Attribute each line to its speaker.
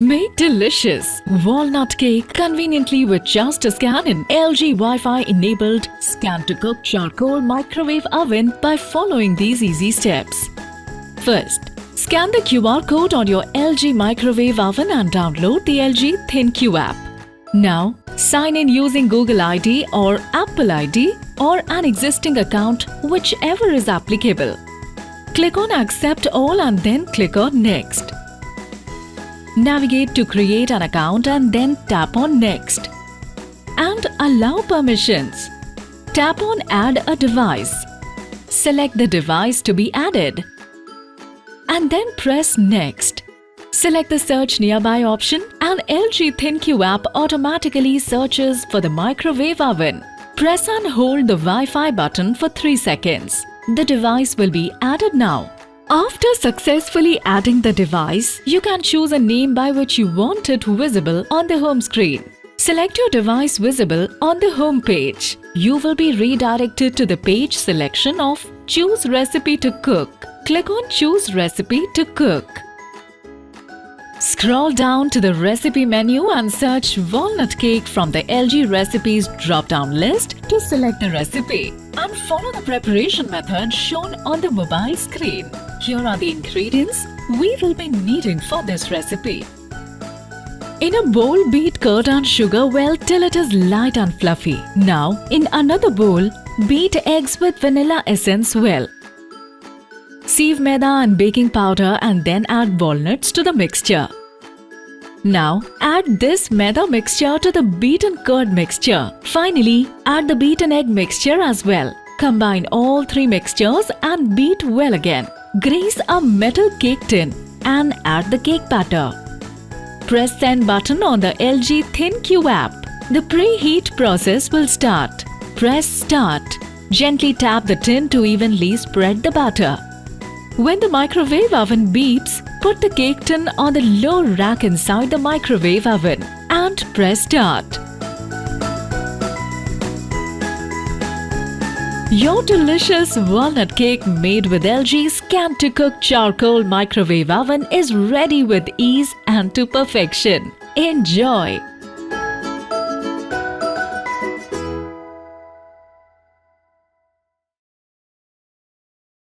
Speaker 1: Make delicious walnut cake conveniently with just a scan in LG Wi-Fi enabled scan to cook charcoal microwave oven by following these easy steps. First, scan the QR code on your LG microwave oven and download the LG ThinQ app. Now, sign in using Google ID or Apple ID or an existing account, whichever is applicable. Click on Accept All and then click on Next. Navigate to create an account and then tap on Next. And allow permissions. Tap on Add a device. Select the device to be added. And then press Next. Select the Search Nearby option and LG ThinQ app automatically searches for the microwave oven. Press and hold the Wi-Fi button for 3 seconds. The device will be added now. After successfully adding the device, you can choose a name by which you want it visible on the home screen. Select your device visible on the home page. You will be redirected to the page selection of Choose Recipe to Cook. Click on Choose Recipe to Cook. Scroll down to the recipe menu and search walnut cake from the LG recipes drop-down list to select the recipe and follow the preparation method shown on the mobile screen. Here are the ingredients we will be needing for this recipe. In a bowl, beat curd and sugar well till it is light and fluffy. Now, in another bowl, beat eggs with vanilla essence well. Sieve maida and baking powder and then add walnuts to the mixture. Now, add this maida mixture to the beaten curd mixture. Finally, add the beaten egg mixture as well. Combine all three mixtures and beat well again. Grease a metal cake tin and add the cake batter. Press Send button on the LG ThinQ app. The preheat process will start. Press Start. Gently tap the tin to evenly spread the batter. When the microwave oven beeps, put the cake tin on the low rack inside the microwave oven and press Start. Your delicious walnut cake made with LG's Scan to Cook charcoal microwave oven is ready with ease and to perfection. Enjoy!